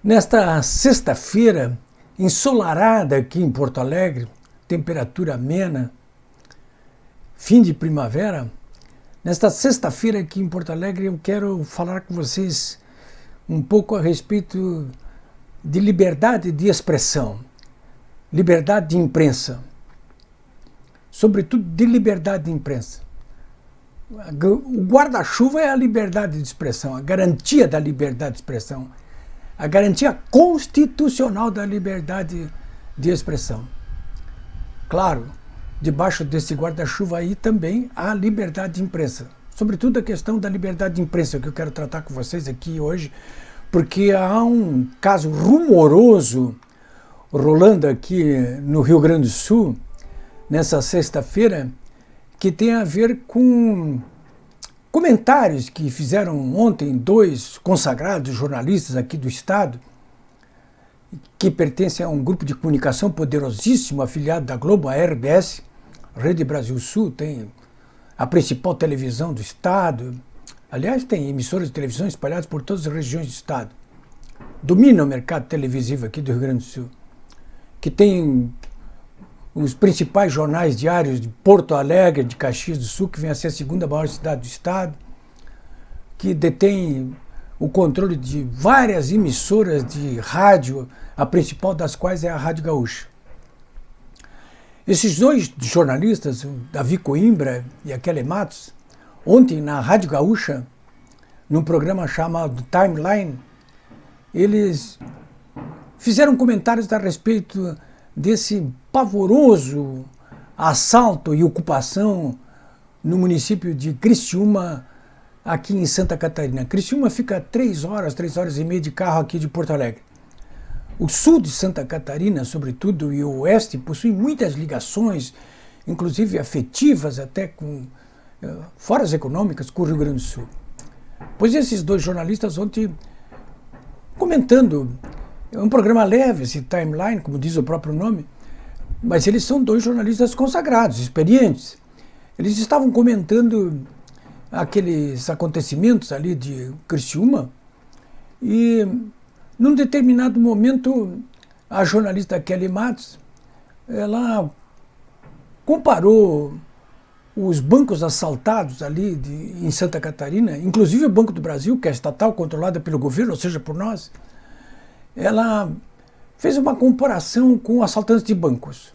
Nesta sexta-feira, ensolarada aqui em Porto Alegre, temperatura amena, fim de primavera, nesta sexta-feira aqui em Porto Alegre eu quero falar com vocês um pouco a respeito de liberdade de expressão, liberdade de imprensa, sobretudo de liberdade de imprensa. O guarda-chuva é a liberdade de expressão, a garantia da liberdade de expressão, a garantia constitucional da liberdade de expressão. Claro, debaixo desse guarda-chuva aí também há liberdade de imprensa, sobretudo a questão da liberdade de imprensa que eu quero tratar com vocês aqui hoje, porque há um caso rumoroso rolando aqui no Rio Grande do Sul, nessa sexta-feira, que tem a ver com comentários que fizeram ontem dois consagrados jornalistas aqui do estado, que pertencem a um grupo de comunicação poderosíssimo, afiliado da Globo, a RBS, Rede Brasil Sul, tem a principal televisão do estado. Aliás, tem emissoras de televisão espalhadas por todas as regiões do estado. Domina o mercado televisivo aqui do Rio Grande do Sul, que tem os principais jornais diários de Porto Alegre, de Caxias do Sul, que vem a ser a segunda maior cidade do estado, que detém o controle de várias emissoras de rádio, a principal das quais é a Rádio Gaúcha. Esses dois jornalistas, o Davi Coimbra e a Kelly Matos, ontem na Rádio Gaúcha, num programa chamado Timeline, eles fizeram comentários a respeito desse pavoroso assalto e ocupação no município de Criciúma, aqui em Santa Catarina. Criciúma fica 3 horas e meia de carro aqui de Porto Alegre. O sul de Santa Catarina, sobretudo, e o oeste, possuem muitas ligações, inclusive afetivas, até com foras econômicas, com o Rio Grande do Sul. Pois esses dois jornalistas ontem, comentando, é um programa leve, esse Timeline, como diz o próprio nome, mas eles são dois jornalistas consagrados, experientes. Eles estavam comentando aqueles acontecimentos ali de Criciúma e, num determinado momento, a jornalista Kelly Matos, ela comparou os bancos assaltados ali em Santa Catarina, inclusive o Banco do Brasil, que é estatal, controlada pelo governo, ou seja, por nós. Ela fez uma comparação com assaltantes de bancos,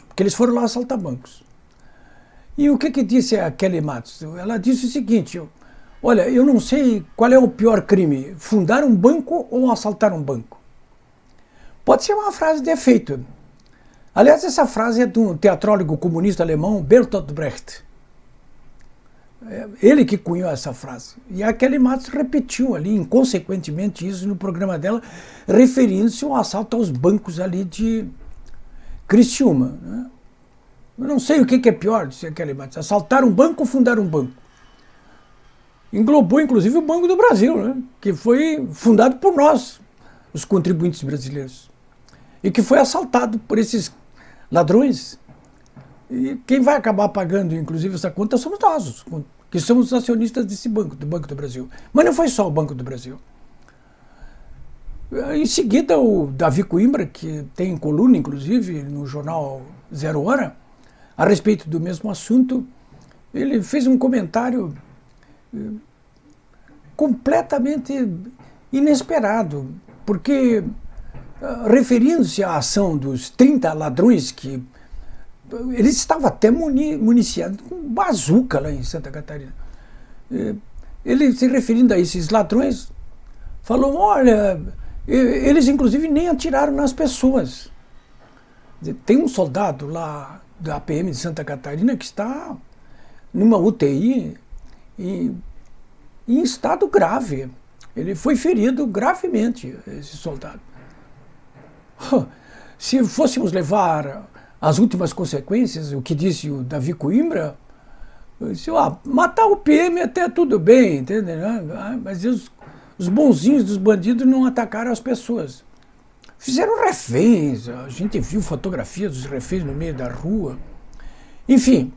porque eles foram lá assaltar bancos. E o que disse a Kelly Matos? Ela disse o seguinte: olha, eu não sei qual é o pior crime, fundar um banco ou assaltar um banco. Pode ser uma frase de efeito. Aliás, essa frase é de um teatrólogo comunista alemão, Bertolt Brecht. Ele que cunhou essa frase. E a Kelly Matos repetiu ali, inconsequentemente, isso no programa dela, referindo-se ao assalto aos bancos ali de Criciúma, né? Eu não sei o que é pior, disse a Kelly Matos, assaltar um banco ou fundar um banco. Englobou, inclusive, o Banco do Brasil, né? Que foi fundado por nós, os contribuintes brasileiros, e que foi assaltado por esses ladrões. E quem vai acabar pagando, inclusive, essa conta somos nós, que somos os acionistas desse banco, do Banco do Brasil. Mas não foi só o Banco do Brasil. Em seguida, o Davi Coimbra, que tem coluna, inclusive, no jornal Zero Hora, a respeito do mesmo assunto, ele fez um comentário completamente inesperado, porque, referindo-se à ação dos 30 ladrões que eles estavam até municiados com bazuca lá em Santa Catarina. Ele, se referindo a esses ladrões, falou: olha, eles inclusive nem atiraram nas pessoas. Tem um soldado lá da PM de Santa Catarina que está numa UTI em estado grave. Ele foi ferido gravemente, esse soldado. Se fôssemos levar as últimas consequências, o que disse o Davi Coimbra, disse, matar o PM até tudo bem, entendeu? Mas os bonzinhos dos bandidos não atacaram as pessoas. Fizeram reféns, a gente viu fotografias dos reféns no meio da rua. Enfim,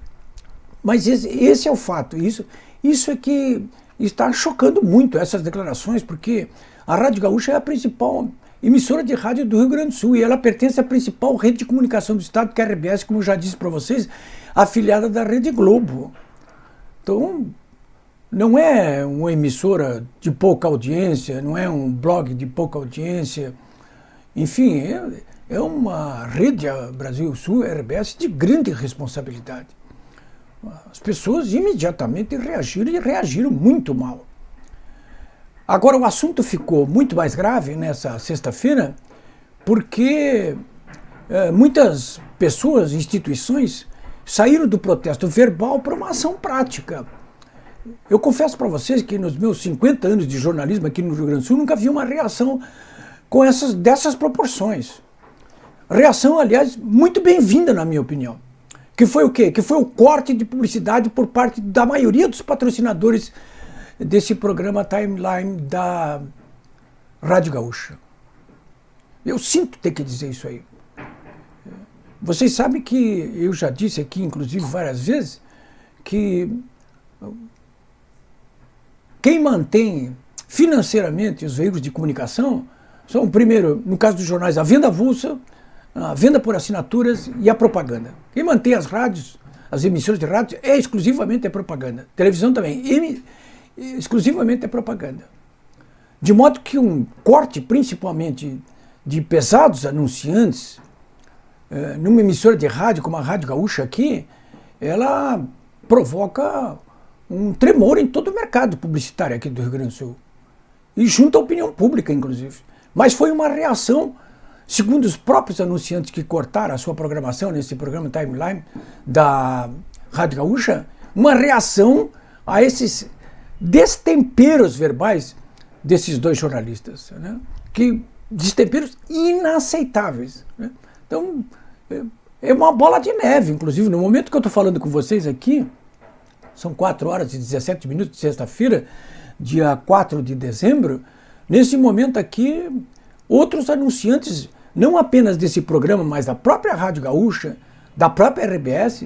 mas esse é o fato. Isso é que está chocando muito essas declarações, porque a Rádio Gaúcha é a principal emissora de rádio do Rio Grande do Sul, e ela pertence à principal rede de comunicação do estado, que é a RBS, como eu já disse para vocês, afiliada da Rede Globo. Então, não é uma emissora de pouca audiência, não é um blog de pouca audiência, enfim, é uma rede, a Brasil Sul, a RBS, de grande responsabilidade. As pessoas imediatamente reagiram e reagiram muito mal. Agora, o assunto ficou muito mais grave nessa sexta-feira porque muitas pessoas, instituições, saíram do protesto verbal para uma ação prática. Eu confesso para vocês que nos meus 50 anos de jornalismo aqui no Rio Grande do Sul, nunca vi uma reação dessas proporções. Reação, aliás, muito bem-vinda, na minha opinião. Que foi o quê? Que foi o corte de publicidade por parte da maioria dos patrocinadores desse programa Timeline da Rádio Gaúcha. Eu sinto ter que dizer isso aí. Vocês sabem que eu já disse aqui, inclusive várias vezes, que quem mantém financeiramente os veículos de comunicação são, primeiro, no caso dos jornais, a venda avulsa, a venda por assinaturas e a propaganda. Quem mantém as rádios, as emissoras de rádio, exclusivamente a propaganda. Televisão também, exclusivamente a propaganda. De modo que um corte, principalmente de pesados anunciantes, numa emissora de rádio como a Rádio Gaúcha aqui, ela provoca um tremor em todo o mercado publicitário aqui do Rio Grande do Sul. E junto à opinião pública, inclusive. Mas foi uma reação, segundo os próprios anunciantes que cortaram a sua programação nesse programa Timeline da Rádio Gaúcha, uma reação a esses destemperos verbais desses dois jornalistas, né? Destemperos inaceitáveis, né? Então, é uma bola de neve, inclusive, no momento que eu estou falando com vocês aqui, são 4 horas e 17 minutos de sexta-feira, dia 4 de dezembro, nesse momento aqui, outros anunciantes, não apenas desse programa, mas da própria Rádio Gaúcha, da própria RBS,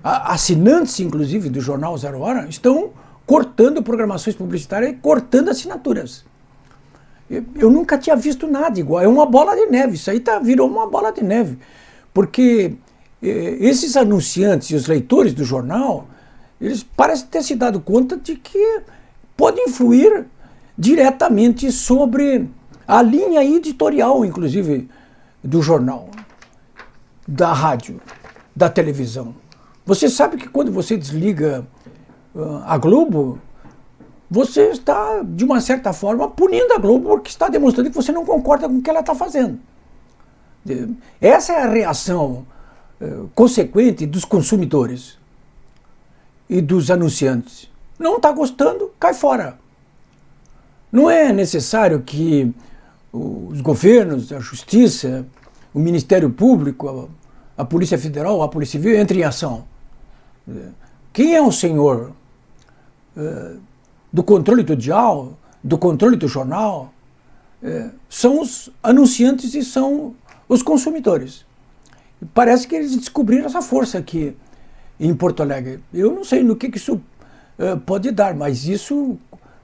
assinantes, inclusive, do jornal Zero Hora, estão cortando programações publicitárias e cortando assinaturas. Eu nunca tinha visto nada igual, é uma bola de neve, isso aí virou uma bola de neve, porque esses anunciantes e os leitores do jornal, eles parecem ter se dado conta de que pode influir diretamente sobre a linha editorial, inclusive, do jornal, da rádio, da televisão. Você sabe que quando você desliga a Globo, você está, de uma certa forma, punindo a Globo porque está demonstrando que você não concorda com o que ela está fazendo. Essa é a reação consequente dos consumidores e dos anunciantes. Não está gostando, cai fora. Não é necessário que os governos, a Justiça, o Ministério Público, a Polícia Federal, a Polícia Civil entrem em ação. Quem é o senhor do controle do dial, do controle do jornal? São os anunciantes e são os consumidores. Parece que eles descobriram essa força aqui em Porto Alegre. Eu não sei no que isso pode dar, mas isso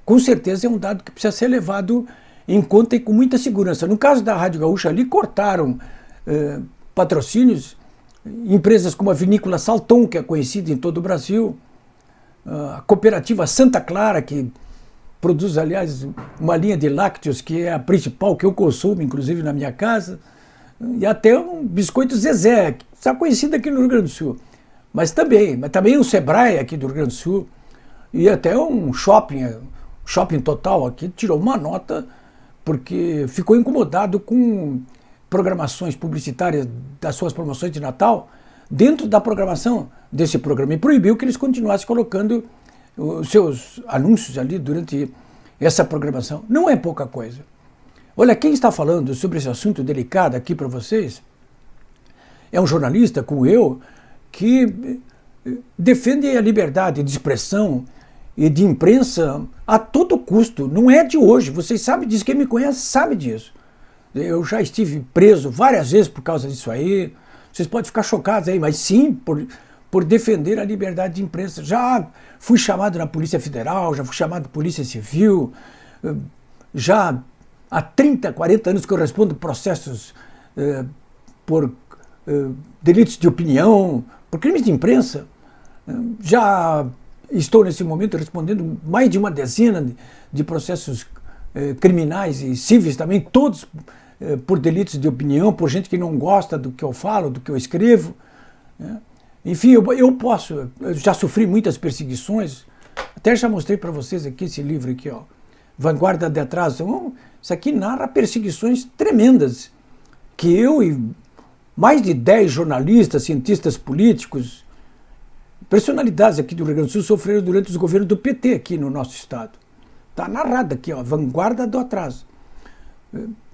com certeza é um dado que precisa ser levado em conta e com muita segurança. No caso da Rádio Gaúcha ali, cortaram patrocínios, empresas como a Vinícola Salton, que é conhecida em todo o Brasil, a cooperativa Santa Clara, que produz, aliás, uma linha de lácteos que é a principal que eu consumo, inclusive na minha casa, e até um biscoito Zezé, que está conhecido aqui no Rio Grande do Sul. Mas também o Sebrae aqui do Rio Grande do Sul, e até um shopping total aqui, tirou uma nota porque ficou incomodado com programações publicitárias das suas promoções de Natal dentro da programação desse programa e proibiu que eles continuassem colocando os seus anúncios ali durante essa programação. Não é pouca coisa. Olha, quem está falando sobre esse assunto delicado aqui para vocês é um jornalista como eu que defende a liberdade de expressão e de imprensa a todo custo. Não é de hoje, vocês sabem disso, quem me conhece sabe disso. Eu já estive preso várias vezes por causa disso aí, vocês podem ficar chocados aí, mas sim, por defender a liberdade de imprensa. Já fui chamado na Polícia Federal, já fui chamado na Polícia Civil, já há 30, 40 anos que eu respondo processos por delitos de opinião, por crimes de imprensa. Já estou nesse momento respondendo mais de uma dezena de processos criminais e cíveis também, todos por delitos de opinião, por gente que não gosta do que eu falo, do que eu escrevo. Enfim, eu já sofri muitas perseguições, até já mostrei para vocês aqui esse livro aqui, ó, Vanguarda de Atraso. Isso aqui narra perseguições tremendas que eu e mais de 10 jornalistas, cientistas políticos, personalidades aqui do Rio Grande do Sul sofreram durante os governos do PT aqui no nosso estado. Está narrado aqui, ó, Vanguarda do Atraso.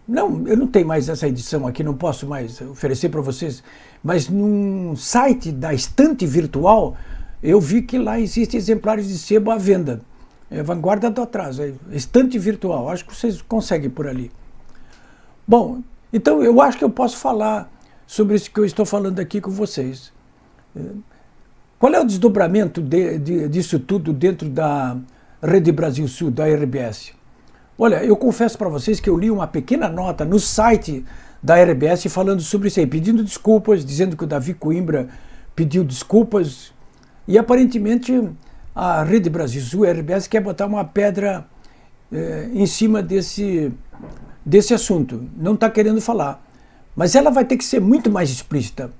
Não, eu não tenho mais essa edição aqui, não posso mais oferecer para vocês, mas num site da Estante Virtual, eu vi que lá existem exemplares de sebo à venda. Vanguarda do Atraso, Estante Virtual, acho que vocês conseguem por ali. Bom, então eu acho que eu posso falar sobre isso que eu estou falando aqui com vocês. Qual é o desdobramento disso tudo dentro da Rede Brasil Sul, da RBS? Olha, eu confesso para vocês que eu li uma pequena nota no site da RBS falando sobre isso aí, pedindo desculpas, dizendo que o Davi Coimbra pediu desculpas, e aparentemente a Rede Brasil Sul, a RBS, quer botar uma pedra em cima desse assunto. Não está querendo falar. Mas ela vai ter que ser muito mais explícita.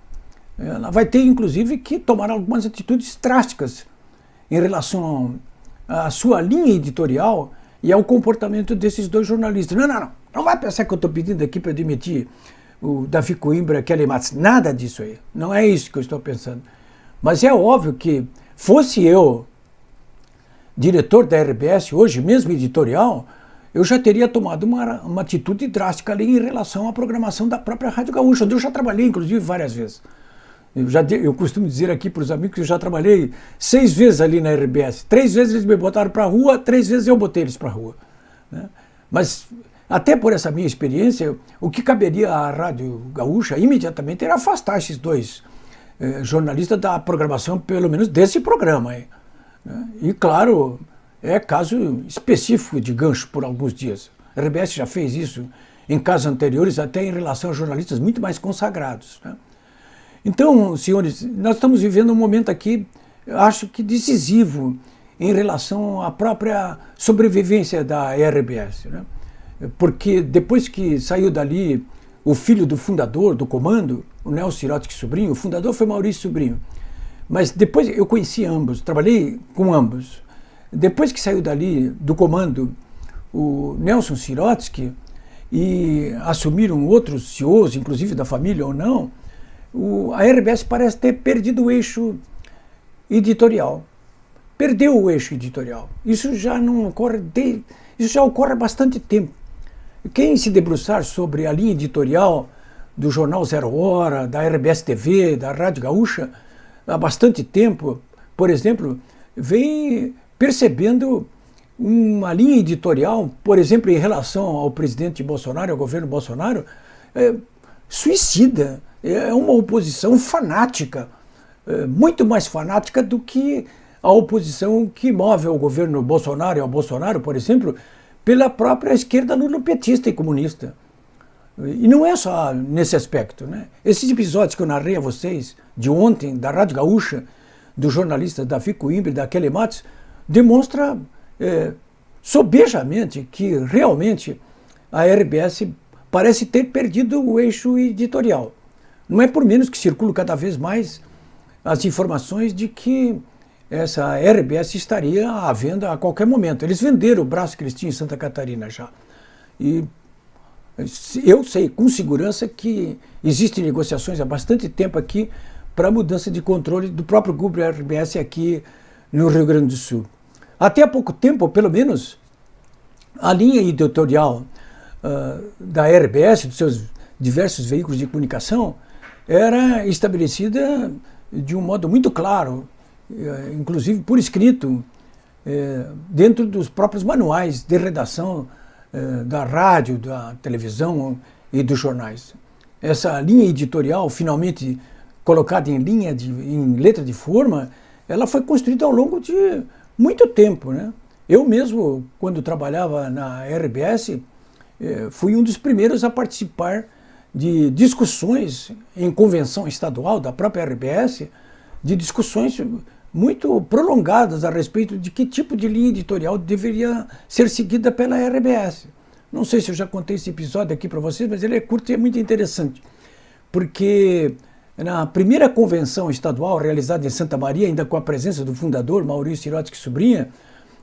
Ela vai ter, inclusive, que tomar algumas atitudes drásticas em relação à sua linha editorial e ao comportamento desses dois jornalistas. Não vai pensar que eu estou pedindo aqui para demitir o Davi Coimbra, Kelly Matos. Nada disso aí. Não é isso que eu estou pensando. Mas é óbvio que, fosse eu diretor da RBS, hoje mesmo editorial, eu já teria tomado uma atitude drástica ali em relação à programação da própria Rádio Gaúcha, onde eu já trabalhei, inclusive, várias vezes. Eu costumo dizer aqui para os amigos que eu já trabalhei 6 vezes ali na RBS. 3 vezes eles me botaram para a rua, 3 vezes eu botei eles para a rua. Né? Mas, até por essa minha experiência, o que caberia à Rádio Gaúcha imediatamente era afastar esses dois jornalistas da programação, pelo menos desse programa. Né? E, claro, é caso específico de gancho por alguns dias. A RBS já fez isso em casos anteriores, até em relação a jornalistas muito mais consagrados. Né? Então, senhores, nós estamos vivendo um momento aqui, acho que decisivo, em relação à própria sobrevivência da RBS. Né? Porque depois que saiu dali o filho do fundador do comando, o Nelson Sirotsky Sobrinho, o fundador foi Maurício Sobrinho, mas depois eu conheci ambos, trabalhei com ambos. Depois que saiu dali do comando o Nelson Sirotsky e assumiram outros CEOs, inclusive da família ou não, a RBS parece ter perdido o eixo editorial. Perdeu o eixo editorial. Isso já não ocorre, isso já ocorre há bastante tempo. Quem se debruçar sobre a linha editorial do Jornal Zero Hora, da RBS TV, da Rádio Gaúcha, há bastante tempo, por exemplo, vem percebendo uma linha editorial, por exemplo, em relação ao presidente Bolsonaro, ao governo Bolsonaro, suicida. É uma oposição fanática, muito mais fanática do que a oposição que move ao governo Bolsonaro e ao Bolsonaro, por exemplo, pela própria esquerda lulopetista e comunista. E não é só nesse aspecto. Né? Esses episódios que eu narrei a vocês, de ontem, da Rádio Gaúcha, do jornalista Davi Coimbra e da Kelly Matos, demonstra sobejamente que realmente a RBS parece ter perdido o eixo editorial. Não é por menos que circulam cada vez mais as informações de que essa RBS estaria à venda a qualquer momento. Eles venderam o braço que eles tinham em Santa Catarina já. E eu sei com segurança que existem negociações há bastante tempo aqui para a mudança de controle do próprio grupo RBS aqui no Rio Grande do Sul. Até há pouco tempo, ou pelo menos, a linha editorial da RBS, dos seus diversos veículos de comunicação, era estabelecida de um modo muito claro, inclusive por escrito, dentro dos próprios manuais de redação da rádio, da televisão e dos jornais. Essa linha editorial, finalmente colocada em letra de forma, ela foi construída ao longo de muito tempo. Né? Eu mesmo, quando trabalhava na RBS, fui um dos primeiros a participar de discussões em convenção estadual da própria RBS, de discussões muito prolongadas a respeito de que tipo de linha editorial deveria ser seguida pela RBS. Não sei se eu já contei esse episódio aqui para vocês, mas ele é curto e é muito interessante, porque na primeira convenção estadual realizada em Santa Maria, ainda com a presença do fundador Maurício Sirotsky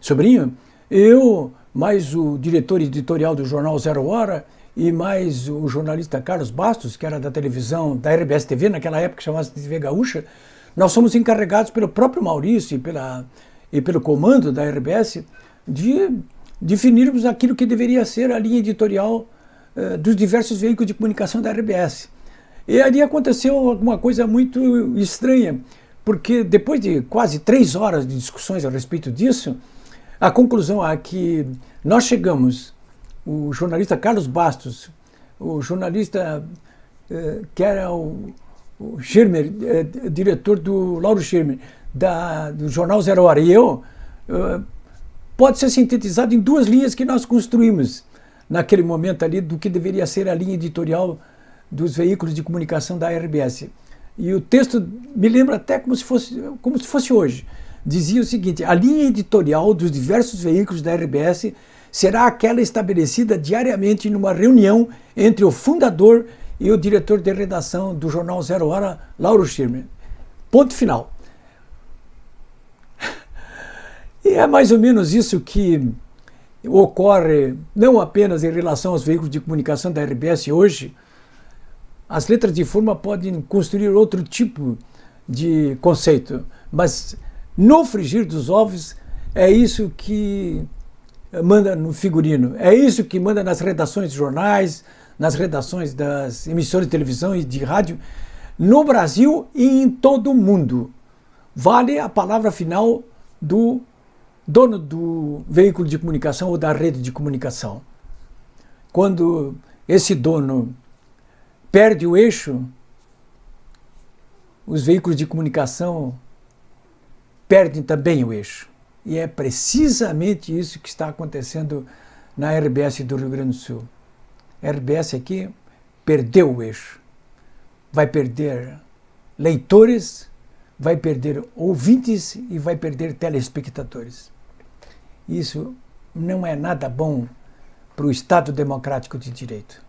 Sobrinho, eu, mais o diretor editorial do jornal Zero Hora e mais o jornalista Carlos Bastos, que era da televisão, da RBS TV, naquela época chamava-se TV Gaúcha, nós fomos encarregados pelo próprio Maurício e pelo comando da RBS de definirmos aquilo que deveria ser a linha editorial dos diversos veículos de comunicação da RBS. E ali aconteceu alguma coisa muito estranha, porque depois de quase 3 horas de discussões a respeito disso, a conclusão é que nós chegamos, o jornalista Carlos Bastos, o jornalista que era o Schirmer, diretor do Lauro Schirmer, do jornal Zero Hora, e eu, pode ser sintetizado em 2 linhas que nós construímos naquele momento ali do que deveria ser a linha editorial dos veículos de comunicação da RBS. E o texto me lembra até como se fosse hoje. Dizia o seguinte: a linha editorial dos diversos veículos da RBS será aquela estabelecida diariamente numa reunião entre o fundador e o diretor de redação do jornal Zero Hora, Lauro Schirmer. Ponto final. E é mais ou menos isso que ocorre não apenas em relação aos veículos de comunicação da RBS hoje. As letras de forma podem construir outro tipo de conceito, mas no frigir dos ovos é isso que manda no figurino, é isso que manda nas redações de jornais, nas redações das emissoras de televisão e de rádio, no Brasil e em todo o mundo. Vale a palavra final do dono do veículo de comunicação ou da rede de comunicação. Quando esse dono perde o eixo, os veículos de comunicação perdem também o eixo. E é precisamente isso que está acontecendo na RBS do Rio Grande do Sul. A RBS aqui perdeu o eixo. Vai perder leitores, vai perder ouvintes e vai perder telespectadores. Isso não é nada bom para o Estado Democrático de Direito.